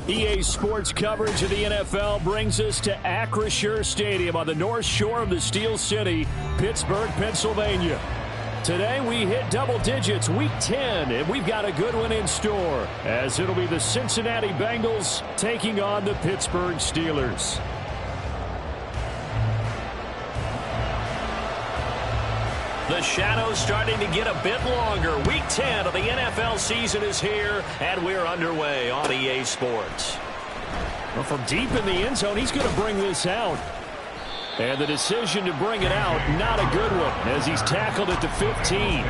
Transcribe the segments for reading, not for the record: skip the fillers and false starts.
EA Sports coverage of the NFL brings us to Acrisure Stadium on the north shore of the Steel City, Pittsburgh, Pennsylvania. Today we hit double digits, week 10, and we've got a good one in store, as it'll be the Cincinnati Bengals taking on the Pittsburgh Steelers. The shadow's starting to get a bit longer. Week 10 of the NFL season is here, and we're underway on EA Sports. Well, from deep in the end zone, he's going to bring this out. And the decision to bring it out, not a good one, as he's tackled at the 15.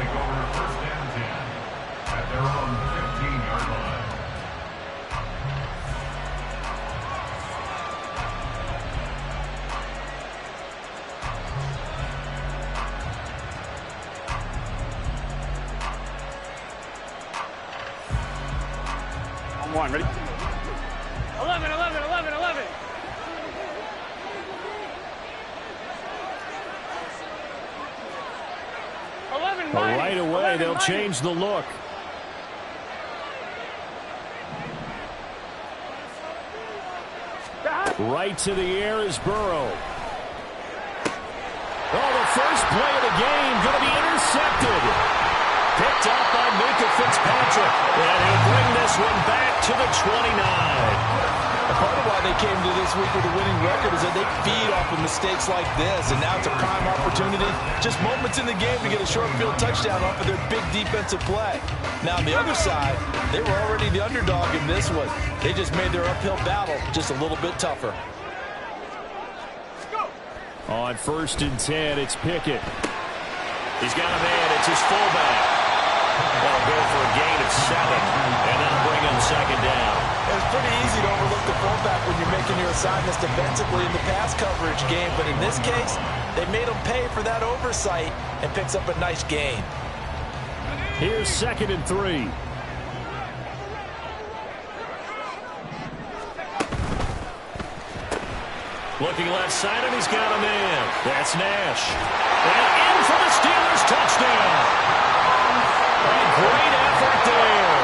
One, ready? 11, 11, 11, 11. Well, right away, they'll change the look. Right to the air is Burrow. Oh, the first play of the game going to be intercepted. Picked up by Minka Fitzpatrick. And he'll bring this one back to the 29. Part of why they came to this week with a winning record is that they feed off of mistakes like this. And now it's a prime opportunity. Just moments in the game to get a short field touchdown off of their big defensive play. Now on the other side, they were already the underdog in this one. They just made their uphill battle just a little bit tougher. On 1st and 10, it's Pickett. He's got a man. It's his fullback. That'll go for a gain of 7, and that'll bring him 2nd down. It's pretty easy to overlook the fullback when you're making your assignments defensively in the pass coverage game, but in this case, they made him pay for that oversight and picks up a nice gain. Here's 2nd and 3. Looking left side, and he's got a man. That's Nash. And in for the Steelers touchdown. A great effort there.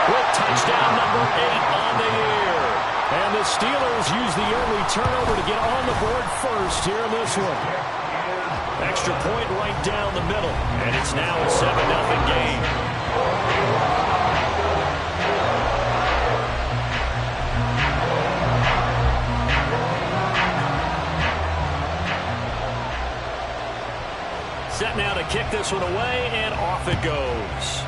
With touchdown number 8 on the year. And the Steelers use the early turnover to get on the board first here in this one. Extra point right down the middle. And it's now a 7-0 game. Set now to kick this one away, and off it goes.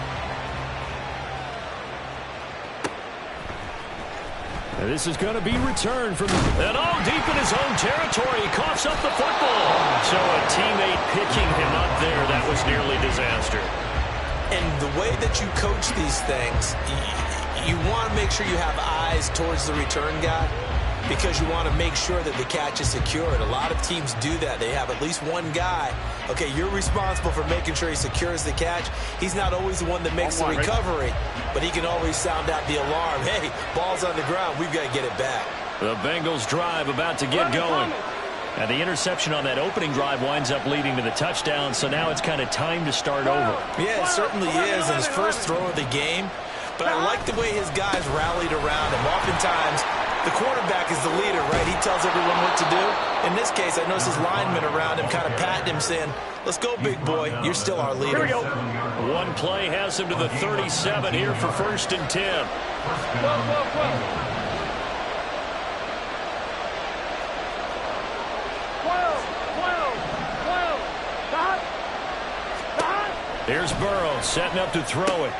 And this is going to be returned from and deep in his own territory. He coughs up the football. So a teammate picking him up there, that was nearly disaster. And the way that you coach these things, you want to make sure you have eyes towards the return guy, because you want to make sure that the catch is secured. A lot of teams do that. They have at least one guy. Okay, you're responsible for making sure he secures the catch. He's not always the one that makes the recovery, but he can always sound out the alarm. Hey, ball's on the ground. We've got to get it back. The Bengals drive about to get going. And the interception on that opening drive winds up leading to the touchdown, so now it's kind of time to start over. Yeah, it certainly is in his first throw of the game. But I like the way his guys rallied around him. Oftentimes, the quarterback is the leader, right? He tells everyone what to do. In this case, I noticed his linemen around him kind of patting him, saying, let's go, big boy. You're still our leader. Here we go. One play has him to the 37 here for 1st and 10. Here's Burrow setting up to throw it.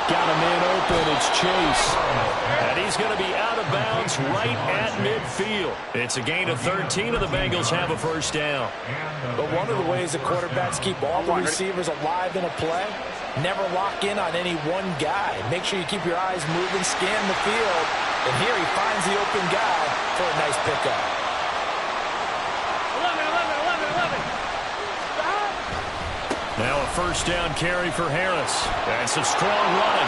Got a man open. It's Chase. And he's going to be out of bounds right at midfield. It's a gain of 13, and the Bengals have a 1st down. But one of the ways the quarterbacks keep all the receivers alive in a play, never lock in on any one guy. Make sure you keep your eyes moving, scan the field. And here he finds the open guy for a nice pickup. 11. Now a 1st down carry for Harris. That's a strong run.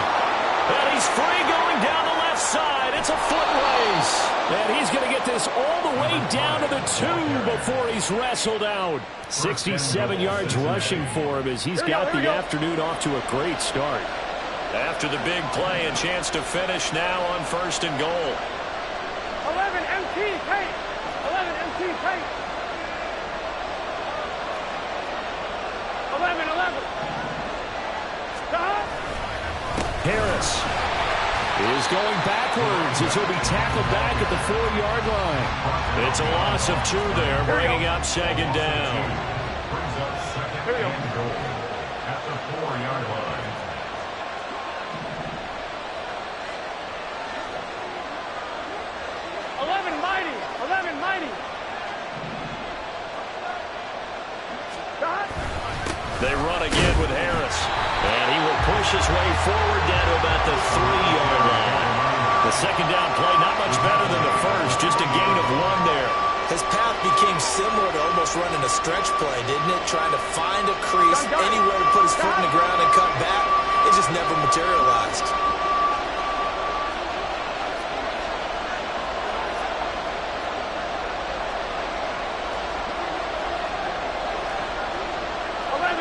And he's free going down the left side. It's a foot race. And he's going to get this all the way down to the 2 before he's wrestled out. 67 yards rushing for him as he's got the afternoon off to a great start. After the big play, a chance to finish now on 1st and goal. MT paint. 11 MT paint. 11. Stop. Harris is going backwards as he'll be tackled back at the 4-yard line. It's a loss of 2 there, bringing up 2nd down. Here we go. At the 4-yard line. 11 mighty. 11 mighty. Stop. They run again with Harris, and he will push his way forward down to about the 3-yard line. The 2nd down play not much better than the first, just a gain of 1 there. His path became similar to almost running a stretch play, didn't it? Trying to find a crease, anywhere to put his foot in the ground and cut back. It just never materialized.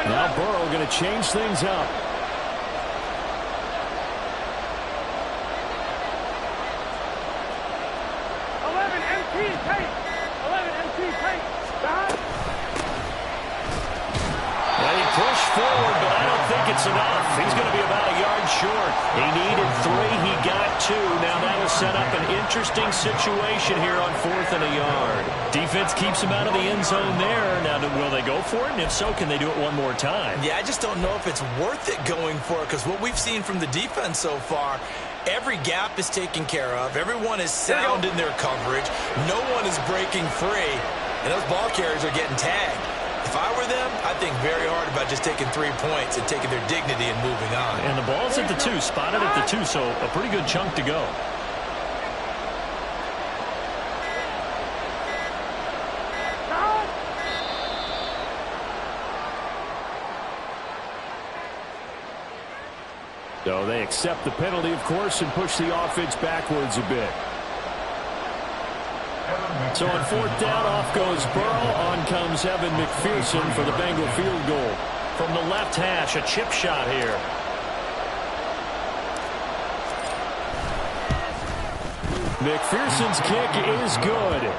Now Burrow going to change things up. 11 MT paint. 11 MT paint. Stop. Well, he pushed forward, but I don't think it's enough. He's going to be about a yard short. He needed 3. He got 2. Now that'll set up an interesting situation here on 4th and a yard. Defense keeps him out of the end zone there. Now, will they go for it? And if so, can they do it one more time? Yeah, I just don't know if it's worth it going for it, because what we've seen from the defense so far, every gap is taken care of. Everyone is sound in their coverage. No one is breaking free. And those ball carriers are getting tagged. If I were them, I'd think very hard about just taking 3 points and taking their dignity and moving on. And the ball's at the 2, spotted at the 2, so a pretty good chunk to go. So they accept the penalty, of course, and push the offense backwards a bit. So on 4th down, off goes Burrow. On comes Evan McPherson for the Bengal field goal. From the left hash, a chip shot here. McPherson's kick is good.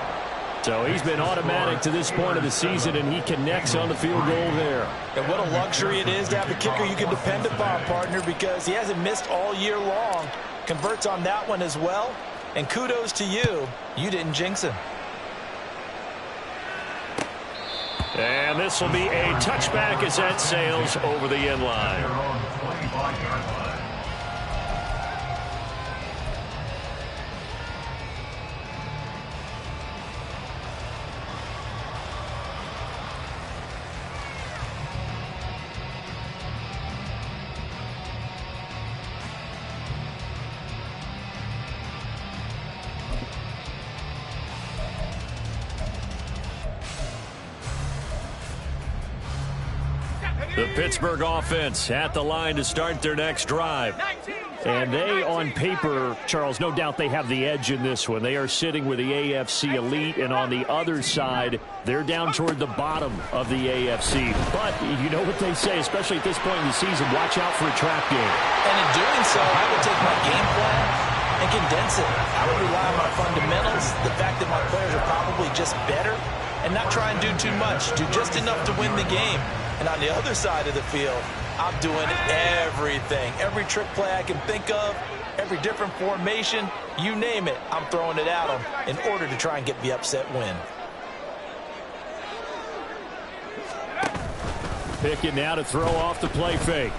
So he's been automatic to this point of the season, and he connects on the field goal there. And what a luxury it is to have a kicker you can depend upon, partner, because he hasn't missed all year long. Converts on that one as well. And kudos to you. You didn't jinx him. And this will be a touchback as that sails over the end line. The Pittsburgh offense at the line to start their next drive. And they, on paper, Charles, no doubt they have the edge in this one. They are sitting with the AFC elite, and on the other side, they're down toward the bottom of the AFC. But you know what they say, especially at this point in the season, watch out for a trap game. And in doing so, I would take my game plan and condense it. I would rely on my fundamentals, the fact that my players are probably just better, and not try and do too much. Do just enough to win the game. And on the other side of the field, I'm doing everything. Every trick play I can think of, every different formation, you name it, I'm throwing it at them in order to try and get the upset win. Pickett now to throw off the play fake.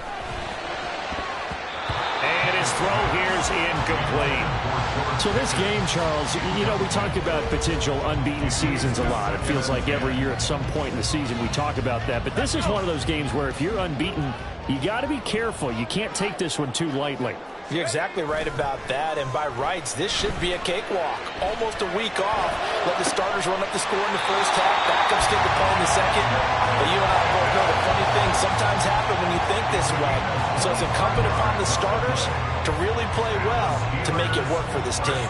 And his throw here is incomplete. So this game, Charles, you know, we talked about potential unbeaten seasons a lot. It feels like every year at some point in the season we talk about that. But this is one of those games where if you're unbeaten, you got to be careful. You can't take this one too lightly. You're exactly right about that, and by rights, this should be a cakewalk. Almost a week off. Let the starters run up the score in the first half, backups get the play in the second. But you and I both know the funny things sometimes happen when you think this way. So it's incumbent upon the starters to really play well to make it work for this team.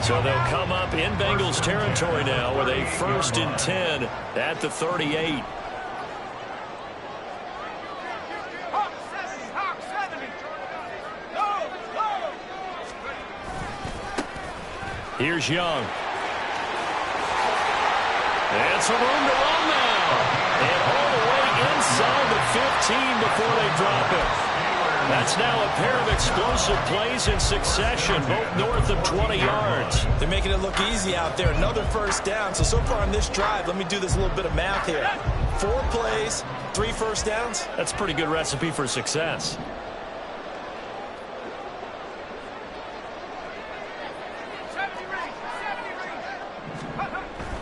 So they'll come up in Bengals territory now with a 1st and 10 at the 38. Here's Young. And some room to run now. And all the way inside the 15 before they drop it. That's now a pair of explosive plays in succession, both north of 20 yards. They're making it look easy out there. Another first down. So far on this drive, let me do this little bit of math here. 4 plays, 3 first downs. That's a pretty good recipe for success.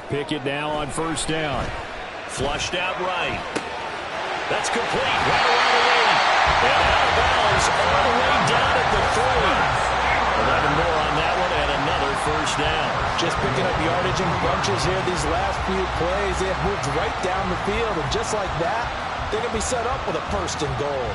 Pickett now on first down. Flushed out right. That's complete. Right around the way. And out of bounds all the way down at the 3. 11 more on that one and another first down. Just picking up yardage in bunches here these last few plays. They have moved right down the field. And just like that, they're going to be set up with a first and goal.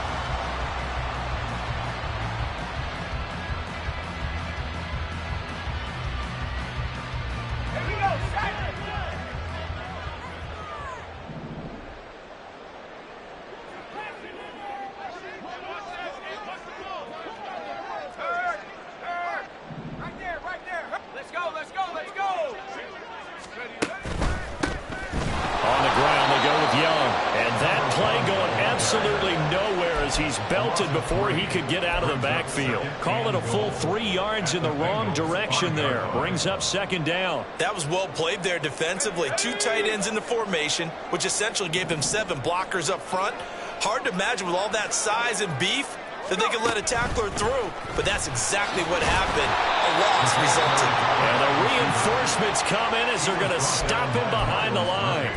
Before he could get out of the backfield. Call it a full 3 yards in the wrong direction there. Brings up second down. That was well played there defensively. 2 tight ends in the formation, which essentially gave him 7 blockers up front. Hard to imagine with all that size and beef that they could let a tackler through. But that's exactly what happened. A loss resulted. And the reinforcements come in as they're going to stop him behind the line.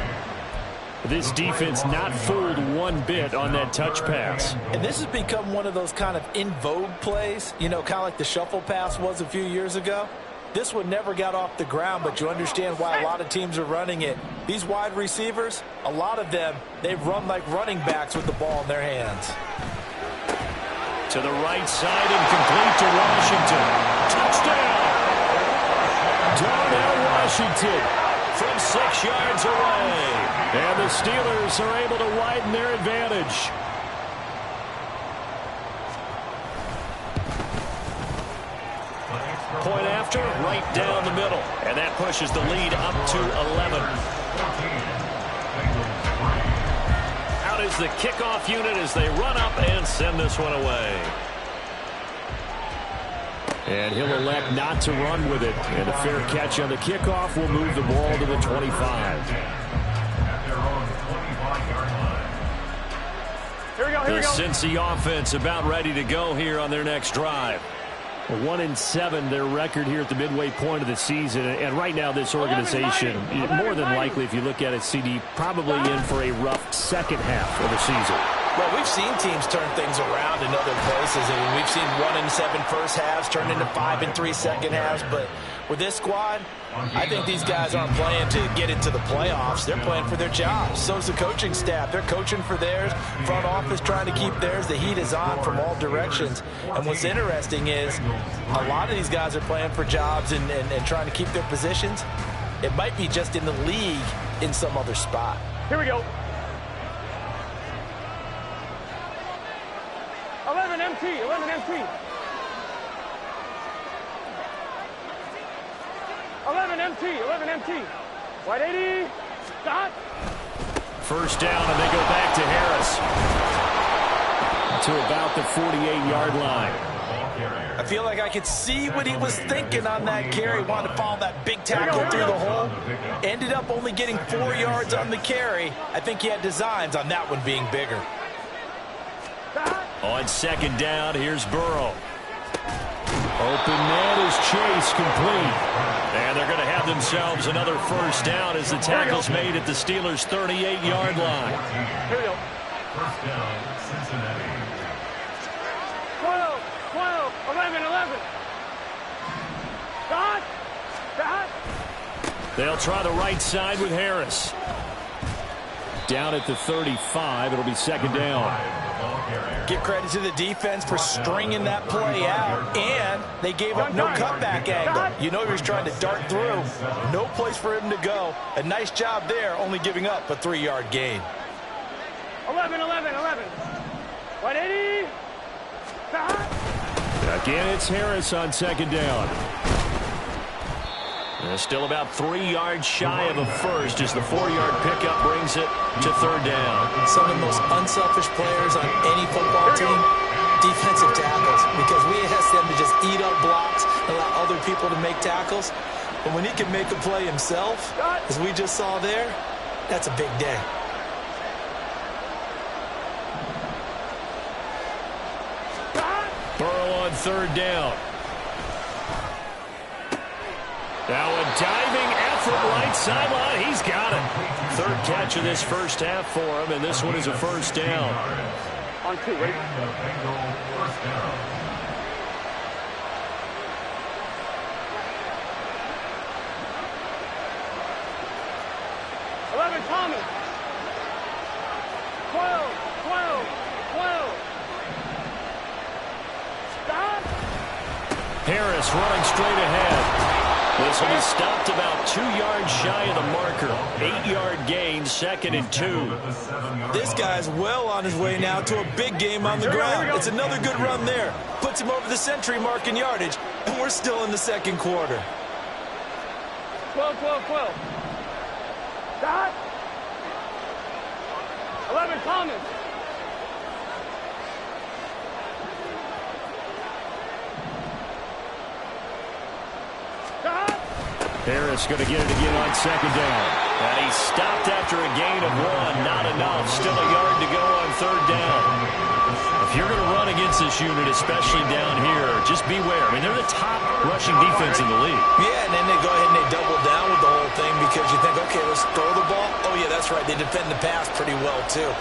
This defense not fooled one bit on that touch pass. And this has become one of those kind of in vogue plays, you know, kind of like the shuffle pass was a few years ago. This one never got off the ground, but you understand why a lot of teams are running it. These wide receivers, a lot of them, they run like running backs with the ball in their hands. To the right side and complete to Washington. Touchdown! Darnell Washington from 6 yards away. And the Steelers are able to widen their advantage. Point after, right down the middle. And that pushes the lead up to 11. Out is the kickoff unit as they run up and send this one away. And he'll elect not to run with it. And a fair catch on the kickoff will move the ball to the 25. The Cincy offense about ready to go here on their next drive. 1-7, their record here at the midway point of the season. And right now this organization, more than likely, if you look at it, CD, probably in for a rough second half of the season. Well, we've seen teams turn things around in other places. I mean, we've seen 1-7 first halves turn into 5-3 second halves. But with this squad, I think these guys aren't playing to get into the playoffs. They're playing for their jobs. So's the coaching staff. They're coaching for theirs. Front office trying to keep theirs. The heat is on from all directions. And what's interesting is a lot of these guys are playing for jobs and trying to keep their positions. It might be just in the league in some other spot. Here we go. 11 MT, 11 MT. 11 MT, 11 MT. Wide 80, stop. First down, and they go back to Harris. To about the 48-yard line. I feel like I could see what he was thinking on that carry. Wanted to follow that big tackle through the hole. Ended up only getting 4 yards on the carry. I think he had designs on that one being bigger. On second down, here's Burrow. Open man is Chase, complete. And they're going to have themselves another first down as the tackle's made at the Steelers' 38-yard line. Here we go. First down, Cincinnati. 12, 12, 11, 11. Dot, dot. They'll try the right side with Harris. Down at the 35, it'll be second down. Give credit to the defense for stringing that play out, and they gave up no cutback angle. You know he was trying to dart through. No place for him to go. A nice job there, only giving up a 3-yard gain. 11, 11, 11. 180. Stop. Again, it's Harris on second down. Still about 3 yards shy of a first as the 4-yard pickup brings it to third down. Some of the most unselfish players on any football team, defensive tackles, because we ask them to just eat up blocks and allow other people to make tackles. But when he can make a play himself, as we just saw there, that's a big day. Burrow on third down. Now a diving effort right sideline. He's got it. Third catch of this first half for him, and this one is a first down. On 2, ready? First down. Thomas. 12. Stop. Harris running straight ahead. This will be stopped about 2 yards shy of the marker. 8-yard gain, 2nd and 2. This guy's well on his way now to a big game on the ground. It's another good run there. Puts him over the century mark in yardage, and we're still in the second quarter. 12. Stop. 11, Thomas. Stop. Harris going to get it again on second down. And he's stopped after a gain of 1. Not enough. Still a yard to go on third down. If you're going to run against this unit, especially down here, just beware. I mean, they're the top rushing defense in the league. Yeah, and then they go ahead and they double down with the whole thing because you think, okay, let's throw the ball. Oh, yeah, that's right. They defend the pass pretty well, too.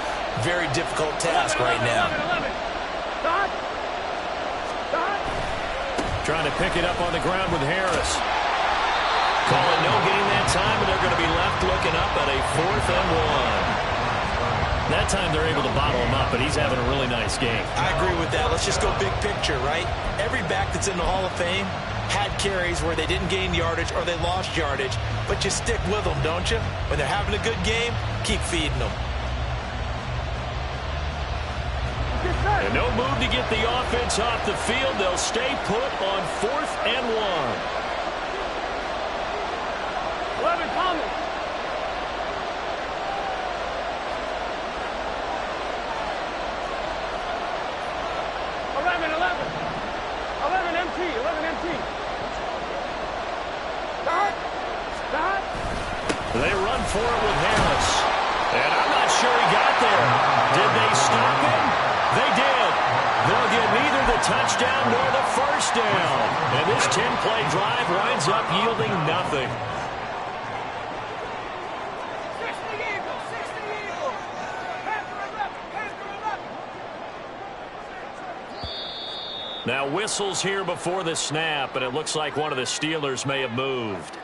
Very difficult task right now. 11. Stop. Trying to pick it up on the ground with Harris. Calling no gain that time, and they're going to be left looking up at a 4th and 1. That time they're able to bottle him up, but he's having a really nice game. I agree with that. Let's just go big picture, right? Every back that's in the Hall of Fame had carries where they didn't gain yardage or they lost yardage, but you stick with them, don't you? When they're having a good game, keep feeding them. And no move to get the offense off the field. They'll stay put on 4th and 1. 11, Thomas. 11 MT. Stop. They run for it with Harris. And I'm not sure he got there. Did they stop him? They did. They'll get neither the touchdown nor the first down. And this 10-play drive winds up yielding nothing. 60 Eagles. Now whistles here before the snap, and it looks like one of the Steelers may have moved.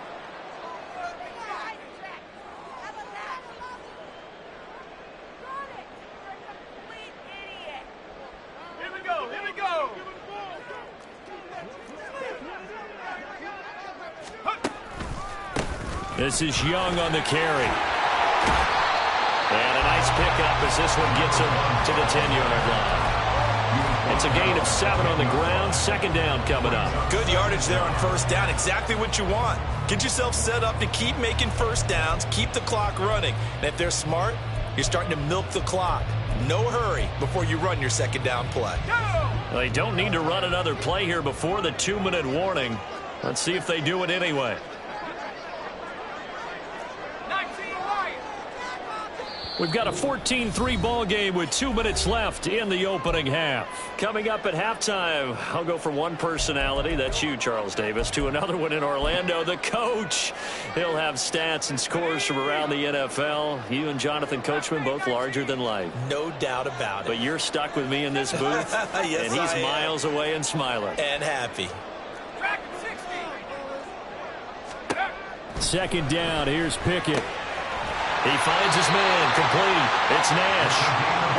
Here we go. This is Young on the carry. And a nice pickup as this one gets him to the 10-yard line. It's a gain of 7 on the ground. 2nd down coming up. Good yardage there on first down. Exactly what you want. Get yourself set up to keep making first downs, keep the clock running. And if they're smart, you're starting to milk the clock. No hurry before you run your 2nd down play. Well, they don't need to run another play here before the 2-minute warning. Let's see if they do it anyway. We've got a 14-3 ball game with 2 minutes left in the opening half. Coming up at halftime, I'll go from one personality, that's you, Charles Davis, to another one in Orlando, the coach. He'll have stats and scores from around the NFL. You and Jonathan Coachman, both larger than life. No doubt about it. But you're stuck with me in this booth, yes, and he's miles away and smiling. And happy. 2nd down, here's Pickett. He finds his man, complete. It's Nash.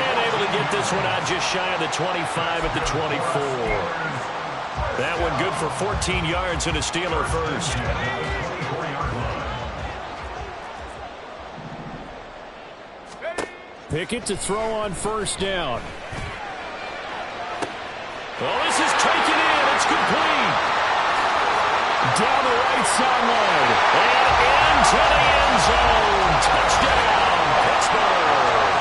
And able to get this one out just shy of the 25 at the 24. That one good for 14 yards and a Steeler first. Pickett to throw on first down. Well, this is taken in. It's complete. Down the right sideline. zone. Touchdown, Pittsburgh.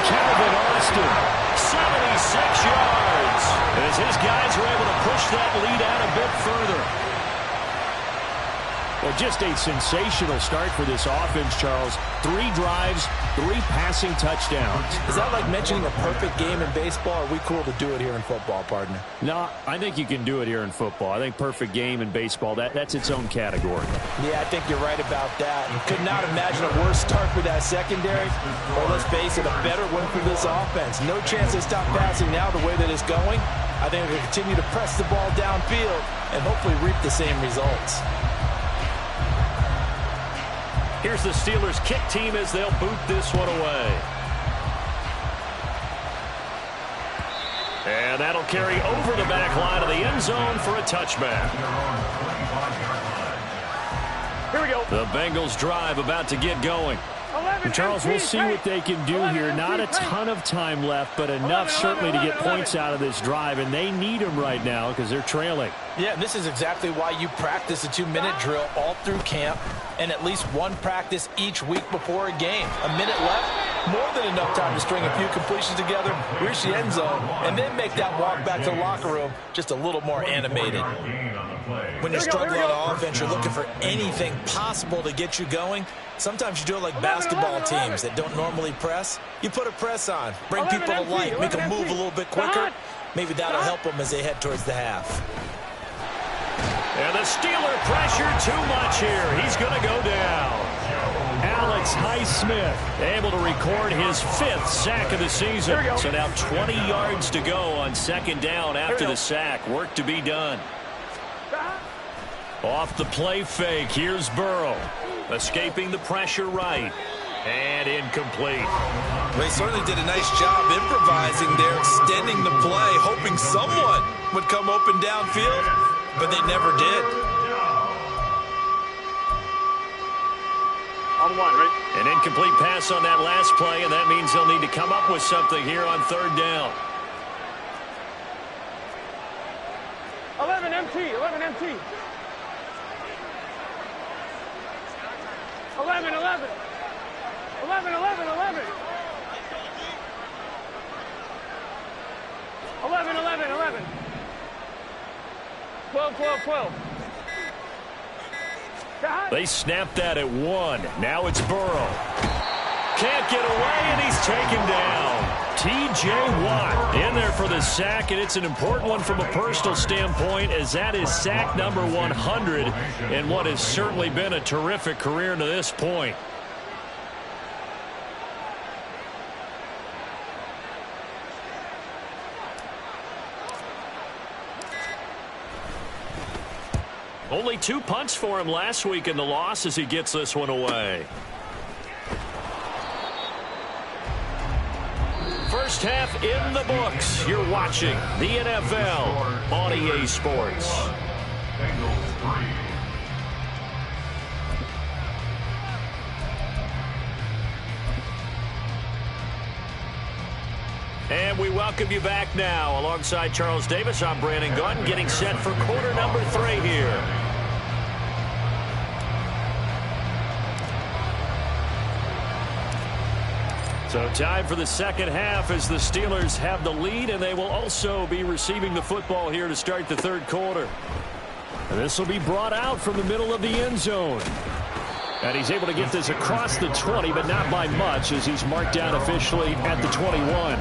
Calvin Austin, 76 yards, as his guys are able to push that lead out a bit further. Well, just a sensational start for this offense, Charles. 3 drives, 3 passing touchdowns. Is that like mentioning a perfect game in baseball? Or are we cool to do it here in football, partner? No, I think you can do it here in football. I think perfect game in baseball, that's its own category. Yeah, I think you're right about that. You could not imagine a worse start for that secondary. Or let's face it, a better one for this offense. No chance they stop passing now the way that it's going. I think they'll continue to press the ball downfield and hopefully reap the same results. Here's the Steelers kick team as they'll boot this one away. And that'll carry over the back line of the end zone for a touchback. Here we go. The Bengals drive about to get going. 11 Charles, we'll see what they can do here. Not a ton of time left, but enough certainly to get points out of this drive, and they need them right now because they're trailing. Yeah, and this is exactly why you practice a 2-minute drill all through camp and at least one practice each week before a game. A minute left, more than enough time to string a few completions together, reach the end zone, and then make that walk back to the locker room just a little more animated. When you're struggling on offense, you're looking for anything possible to get you going. Sometimes you do it like basketball teams that don't normally press. You put a press on, bring people to life, make them move a little bit quicker. Maybe that'll help them as they head towards the half. And the Steeler pressure too much here. He's going to go down. Alex Highsmith able to record his 5th sack of the season. So now 20 yards to go on 2nd down after the sack. Work to be done. Off the play fake, here's Burrow. Escaping the pressure right. And incomplete. They certainly did a nice job improvising there, extending the play, hoping someone would come open downfield, but they never did. On 1, right? An incomplete pass on that last play, and that means they'll need to come up with something here on 3rd down. 11 MT, 11 MT. 11, 11. 11, 11, 11. 11, 11, 11. 12, 12, 12. They snapped that at 1. Now it's Burrow. Can't get away, and he's taken down. T.J. Watt in there for the sack, and it's an important one from a personal standpoint, as that is sack number 100 in what has certainly been a terrific career to this point. Only 2 punts for him last week in the loss as he gets this one away. First half in the books. You're watching the NFL on EA Sports. And we welcome you back now. Alongside Charles Davis, I'm Brandon Gunn, getting set for quarter number 3 here. So time for the second half as the Steelers have the lead, and they will also be receiving the football here to start the 3rd quarter. And this will be brought out from the middle of the end zone. And he's able to get this across the 20, but not by much, as he's marked down officially at the 21.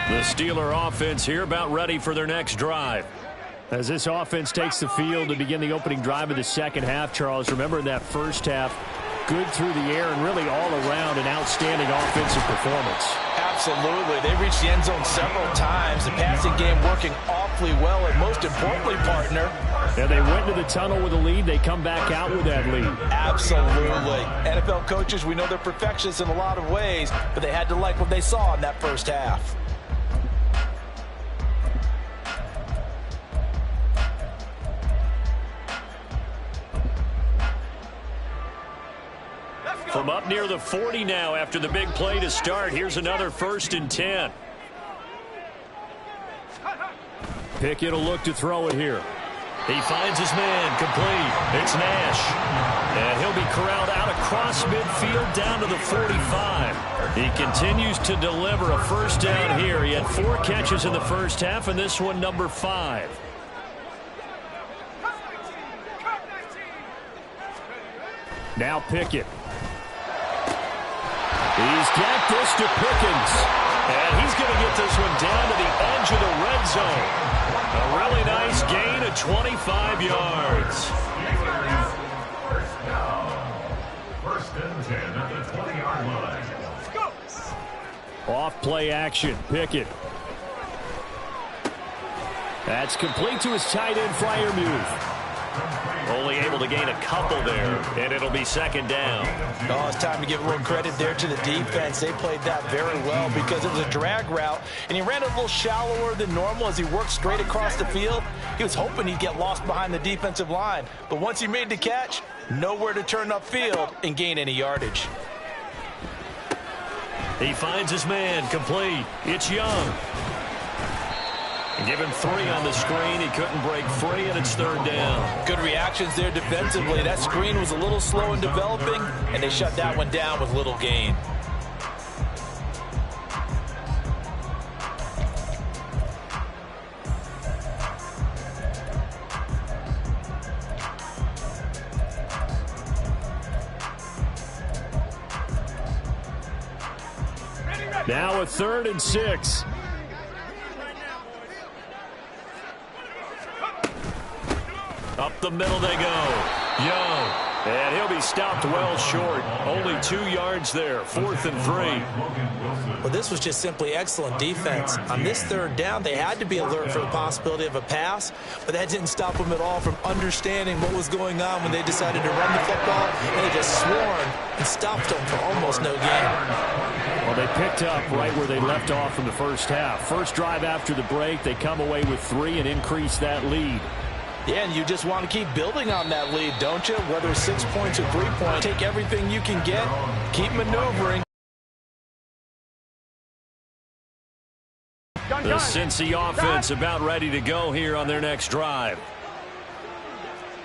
The Steeler offense here about ready for their next drive. As this offense takes the field to begin the opening drive of the second half, Charles, remember in that first half, good through the air and really all around an outstanding offensive performance. Absolutely. They reached the end zone several times. The passing game working awfully well, and most importantly, partner, and they went to the tunnel with a lead. They come back out with that lead. Absolutely. NFL coaches, we know they're perfectionists in a lot of ways, but they had to like what they saw in that first half. From up near the 40 now after the big play to start. Here's another 1st and 10. Pickett will look to throw it here. He finds his man, complete. It's Nash. And he'll be corralled out across midfield down to the 45. He continues to deliver a 1st down here. He had 4 catches in the first half, and this one number 5. Now Pickett. He's got this to Pickens. And he's going to get this one down to the edge of the red zone. A really nice gain of 25 yards. 1st and 10 at the 20-yard line. Off play action. Pickett. That's complete to his tight end Freiermuth. Only able to gain a couple there, and it'll be 2nd down. Oh, it's time to give a little credit there to the defense. They played that very well because it was a drag route, and he ran it a little shallower than normal as he worked straight across the field. He was hoping he'd get lost behind the defensive line, but once he made the catch, nowhere to turn upfield and gain any yardage. He finds his man, complete. It's Young. Give him 3 on the screen. He couldn't break free, and it's 3rd down. Good reactions there defensively. That screen was a little slow in developing, and they shut that one down with little gain. Now a 3rd and 6. Up the middle they go. Young. And he'll be stopped well short. Only 2 yards there. 4th and 3. Well, this was just simply excellent defense. On this 3rd down, they had to be alert for the possibility of a pass, but that didn't stop them at all from understanding what was going on when they decided to run the football, and they just swarmed and stopped them for almost no gain. Well, they picked up right where they left off from the first half. First drive after the break, they come away with 3 and increase that lead. Yeah, and you just want to keep building on that lead, don't you? Whether it's 6 points or 3 points, take everything you can get, keep maneuvering. The Cincy offense about ready to go here on their next drive.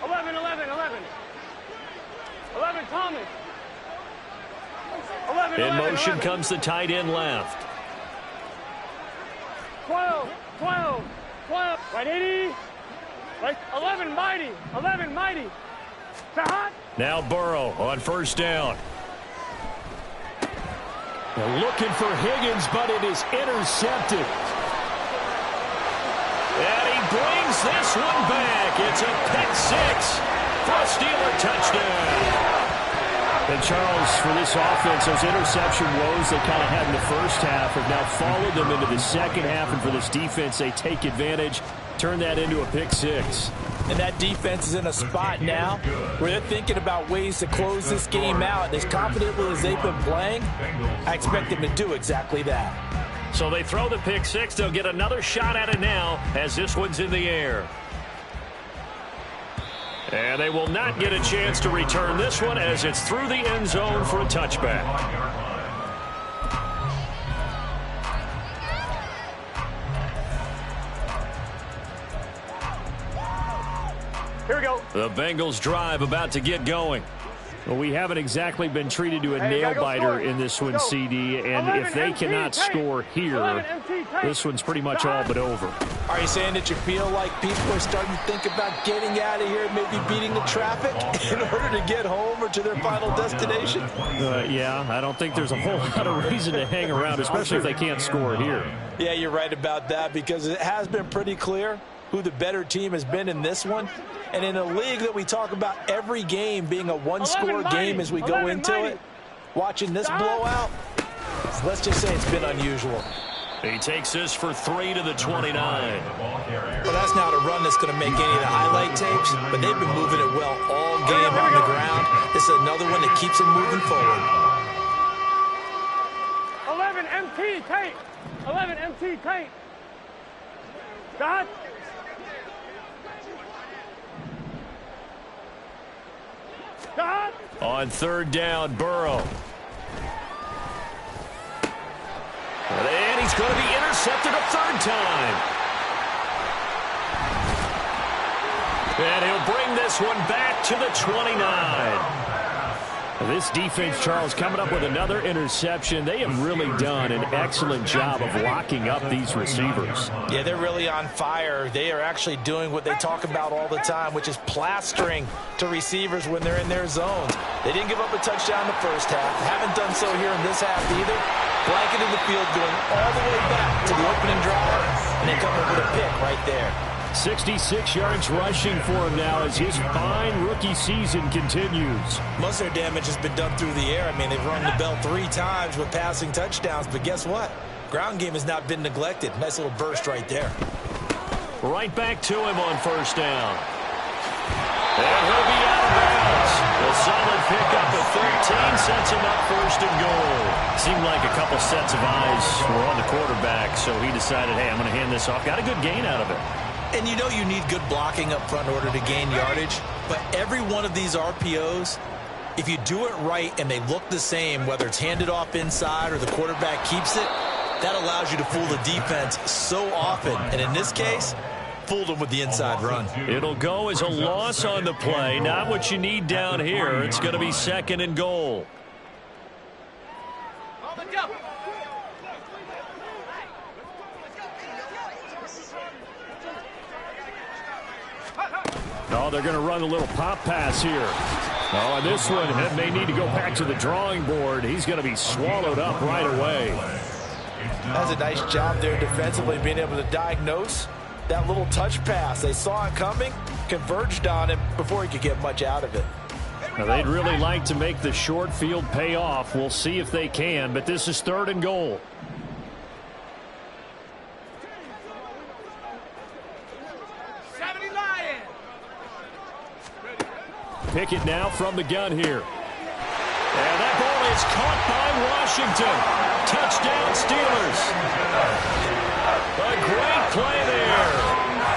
11, 11, 11. 11, Thomas. 11, In 11, motion 11. comes the tight end left. 12, 12, 12. Right, 80. Right, 11, mighty. 11, mighty. Hot. Now Burrow on 1st down. They're looking for Higgins, but it is intercepted. And he brings this one back. It's a pick 6 for a Steeler touchdown. And Charles, for this offense, those interception woes they kind of had in the first half have now followed them into the second half. And for this defense, they take advantage, turn that into a pick 6. And that defense is in a spot now where they're thinking about ways to close this game out. And as confidently as they've been playing, I expect them to do exactly that. So they throw the pick 6. They'll get another shot at it now as this one's in the air. And they will not get a chance to return this one as it's through the end zone for a touchback. Here we go. The Bengals drive about to get going. Well, we haven't exactly been treated to a nail-biter in this one, CD, and if they cannot score here, this one's pretty much all but over. Are you saying that you feel like people are starting to think about getting out of here and maybe beating the traffic in order to get home or to their final destination? Yeah, I don't think there's a whole lot of reason to hang around, especially if they can't score here. Yeah, you're right about that because it has been pretty clear who the better team has been in this one. And in a league that we talk about every game being a one-score game as we go into it, watching this blowout, let's just say it's been unusual. He takes this for 3 to the 29. Well, that's not a run that's going to make any of the highlight tapes, but they've been moving it well all game on the ground. This is another one that keeps them moving forward. 11 MT tape. 11 MT tape. God. God. On third down, Burrow. And he's going to be intercepted a third time. And he'll bring this one back to the 29. This defense, Charles, coming up with another interception. They have really done an excellent job of locking up these receivers. Yeah, they're really on fire. They are actually doing what they talk about all the time, which is plastering to receivers when they're in their zones. They didn't give up a touchdown the first half. Haven't done so here in this half either. Blanketed the field, going all the way back to the opening drive, and then coming with a pick right there. 66 yards rushing for him now as his fine rookie season continues. Most of their damage has been done through the air. I mean, they've rung the bell 3 times with passing touchdowns, but guess what? Ground game has not been neglected. Nice little burst right there. Right back to him on first down. And he'll be out of bounds. A solid pickup of 13 sets him up first and goal. Seemed like a couple sets of eyes were on the quarterback, so he decided, hey, I'm going to hand this off. Got a good gain out of it. And you know you need good blocking up front in order to gain yardage, but every one of these RPOs, if you do it right and they look the same, whether it's handed off inside or the quarterback keeps it, that allows you to fool the defense so often. And in this case, fooled them with the inside run. It'll go as a loss on the play. Not what you need down here. It's going to be second and goal. Oh, they're going to run a little pop pass here. Oh, and this one may need to go back to the drawing board. He's going to be swallowed up right away. That's a nice job there defensively, being able to diagnose that little touch pass. They saw it coming, converged on him before he could get much out of it. Now, they'd really like to make the short field pay off. We'll see if they can, but this is third and goal. Pickett now from the gun here. And that ball is caught by Washington. Touchdown, Steelers. A great play there.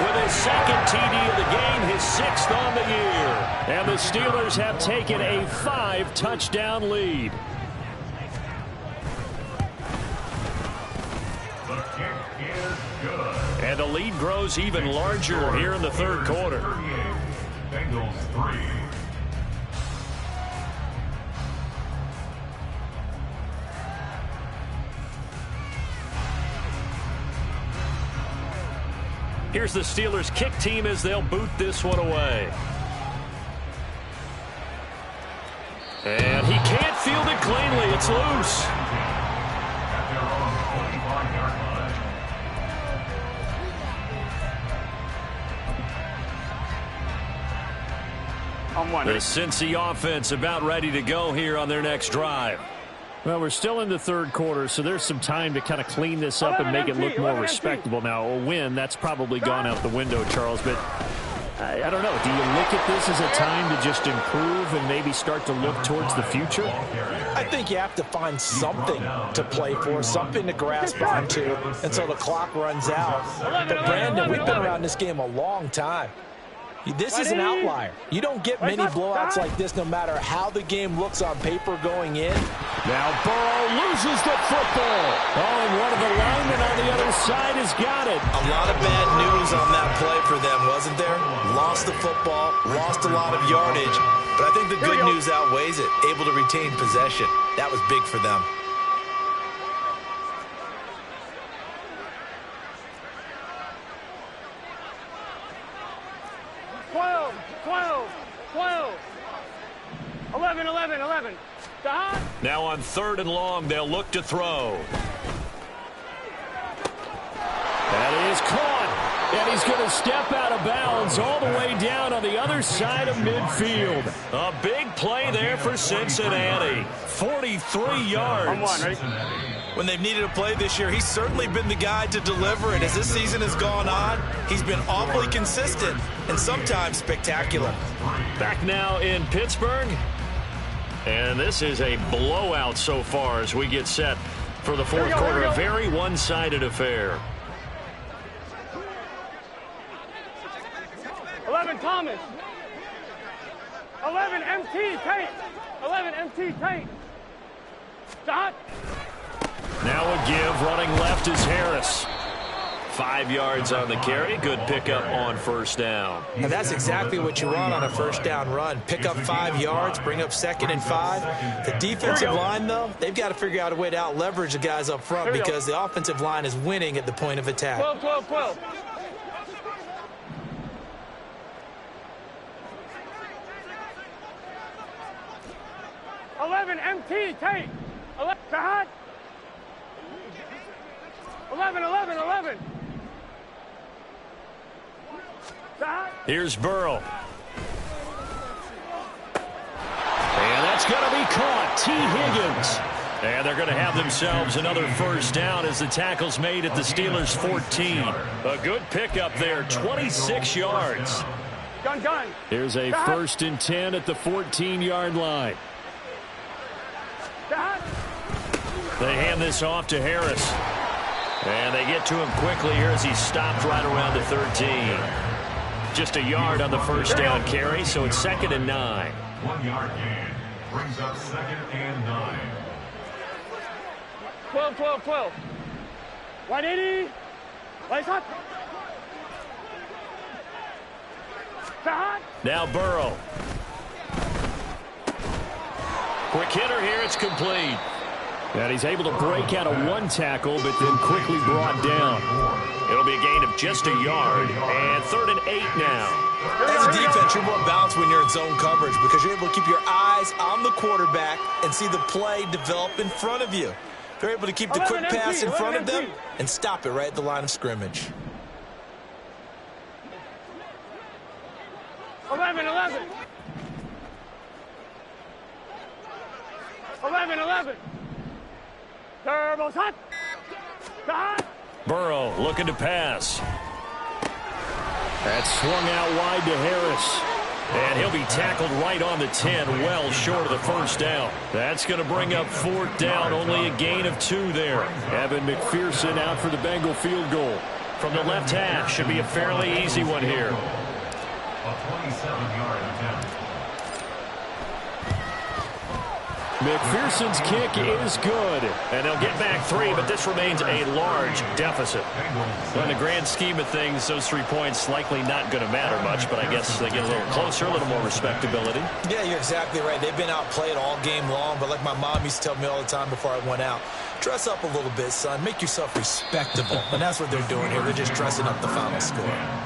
With his second TD of the game, his 6th on the year. And the Steelers have taken a 5-touchdown lead. The kick is good. And the lead grows even larger here in the third quarter. Bengals 3. Here's the Steelers kick team as they'll boot this one away. And he can't field it cleanly. It's loose. At their own 25-yard line. I'm one. The Cincy offense about ready to go here on their next drive. Well, we're still in the third quarter, so there's some time to kind of clean this up and make it look more respectable. Now, a win, that's probably gone out the window, Charles, but I don't know. Do you look at this as a time to just improve and maybe start to look towards the future? I think you have to find something to play for, something to grasp onto until the clock runs out. But, Brandon, we've been around this game a long time. This is an outlier. You don't get many blowouts like this no matter how the game looks on paper going in. Now Burrow loses the football. Oh, and one of the linemen on the other side has got it. A lot of bad news on that play for them, wasn't there? Lost the football, lost a lot of yardage. But I think the good news outweighs it. Able to retain possession. That was big for them. Now on third and long, they'll look to throw. That is caught. And he's going to step out of bounds all the way down on the other side of midfield. A big play there for Cincinnati. 43 yards. When they've needed a play this year, he's certainly been the guy to deliver it. As this season has gone on, he's been awfully consistent and sometimes spectacular. Back now in Pittsburgh. And this is a blowout so far as we get set for the fourth quarter. A very one-sided affair. 11 Thomas. 11 MT Tate. 11, MT, tight. Stop. Now a give. Running left is Harris. 5 yards on the carry. Good pickup on first down. And that's exactly what you want on a first down run. Pick up 5 yards, bring up 2nd and 5. The defensive line, though, they've got to figure out a way to out-leverage the guys up front because the offensive line is winning at the point of attack. 12, 12, 12. MT, tight. 11, Sahad. 11. Sahad. Here's Burrow. And that's going to be caught. T. Higgins. And they're going to have themselves another first down as the tackle's made at the Steelers' 14. A good pickup there, 26 yards. Done. Here's a 1st and 10 at the 14-yard line. They hand this off to Harris. And they get to him quickly here as he's stopped right around the 13. Just a yard on the first down carry, so it's 2nd and 9. 1 yard gain brings up 2nd and 9. 12. 180. Lights up. Now Burrow. Quick hitter here, it's complete. And he's able to break out of 1 tackle, but then quickly brought down. It'll be a gain of just a yard, and 3rd and 8 now. As a defense, you're more balanced when you're in zone coverage because you're able to keep your eyes on the quarterback and see the play develop in front of you. They're able to keep the quick pass in front of them and stop it right at the line of scrimmage. 11. 11. Turbo's hot. Burrow looking to pass. That's swung out wide to Harris. And he'll be tackled right on the 10, well short of the first down. That's going to bring up 4th down, only a gain of 2 there. Evan McPherson out for the Bengal field goal. From the left hash, should be a fairly easy one here. A 27-yard attempt. McPherson's kick is good. And they'll get back 3, but this remains a large deficit. In the grand scheme of things, those 3 points likely not going to matter much, but I guess they get a little closer, a little more respectability. Yeah, you're exactly right. They've been outplayed all game long, but like my mom used to tell me all the time before I went out, dress up a little bit, son. Make yourself respectable. And that's what they're doing here. They're just dressing up the final score.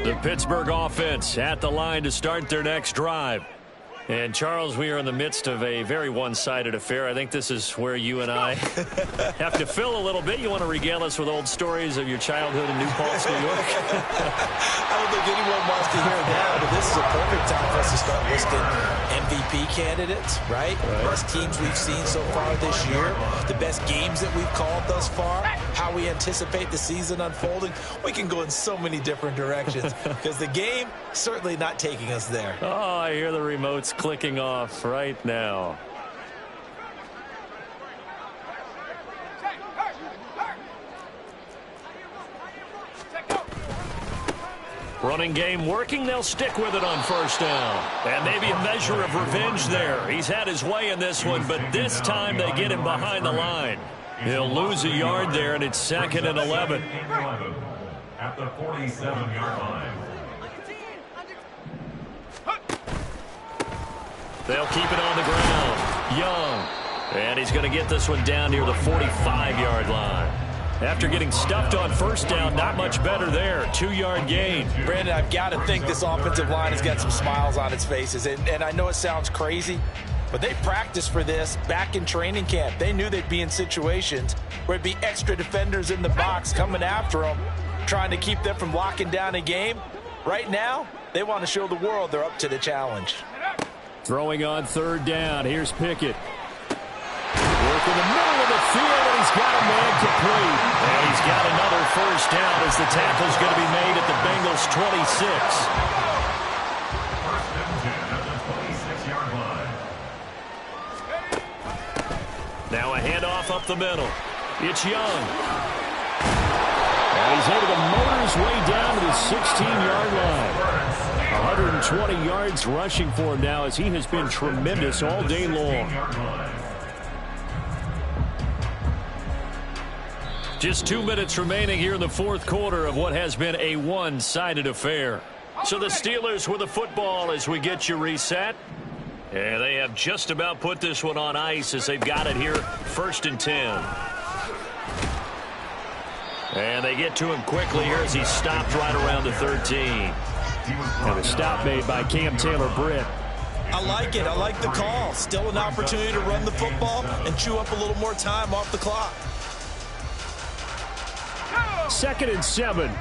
The Pittsburgh offense at the line to start their next drive. And, Charles, we are in the midst of a very one-sided affair. I think this is where you and I have to fill a little bit. You want to regale us with old stories of your childhood in New Paltz, New York? I don't think anyone wants to hear that, but this is a perfect time for us to start listing MVP candidates, right? Best teams we've seen so far this year, the best games that we've called thus far, how we anticipate the season unfolding. We can go in so many different directions because the game certainly not taking us there. Oh, I hear the remotes clicking off right now. Running game working. They'll stick with it on first down. And maybe a measure of revenge there. He's had his way in this one, but this time they get him behind the line. He'll lose a yard there, and it's 2nd and 11. at the 47-yard line. They'll keep it on the ground. Young. And he's going to get this one down near the 45-yard line. After getting stuffed on first down, not much better there. 2-yard gain. Brandon, I've got to think this offensive line has got some smiles on its faces. And I know it sounds crazy, but they practiced for this back in training camp. They knew they'd be in situations where it'd be extra defenders in the box coming after them, trying to keep them from locking down a game. Right now, they want to show the world they're up to the challenge. Throwing on third down. Here's Pickett. Work in the middle of the field, and he's got a man complete. And he's got another first down as the tackle's going to be made at the Bengals' 26. First and 10 at the 26-yard line. Now a handoff up the middle. It's Young. And he's able to motor his way down to the 16-yard line. 120 yards rushing for him now as he has been tremendous all day long. Just 2 minutes remaining here in the fourth quarter of what has been a one-sided affair. So the Steelers with the football as we get you reset. And they have just about put this one on ice as they've got it here, 1st and 10. And they get to him quickly here as he stopped right around the 13. And a stop made by Cam Taylor-Britt. I like it. I like the call. Still an opportunity to run the football and chew up a little more time off the clock. 2nd and 7.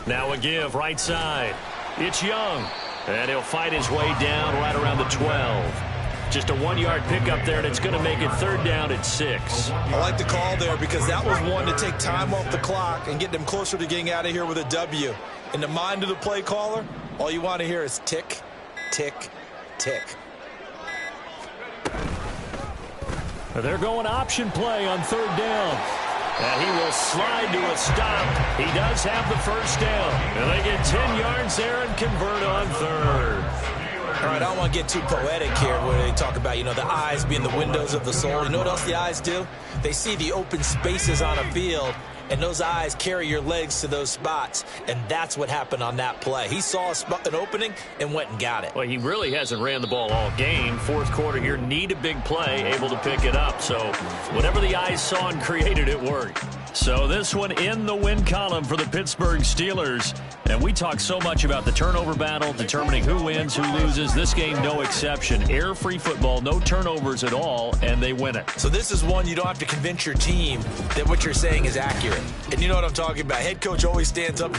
Now a give right side. It's Young. And he'll fight his way down right around the 12. Just a 1-yard pickup there, and it's going to make it 3rd down at 6. I like the call there because that was one to take time off the clock and get them closer to getting out of here with a W. In the mind of the play caller, all you want to hear is tick, tick, tick. They're going option play on 3rd down. And he will slide to a stop. He does have the first down. And they get 10 yards there and convert on 3rd. All right, I don't want to get too poetic here where they talk about, you know, the eyes being the windows of the soul. You know what else the eyes do? They see the open spaces on a field, and those eyes carry your legs to those spots, and that's what happened on that play. He saw an opening and went and got it. Well, he really hasn't ran the ball all game. Fourth quarter here, need a big play, able to pick it up. So whatever the eyes saw and created, it worked. So this one in the win column for the Pittsburgh Steelers. And we talk so much about the turnover battle, determining who wins, who loses. This game, no exception. Air-free football, no turnovers at all, and they win it. So this is one you don't have to convince your team that what you're saying is accurate. And you know what I'm talking about. Head coach always stands up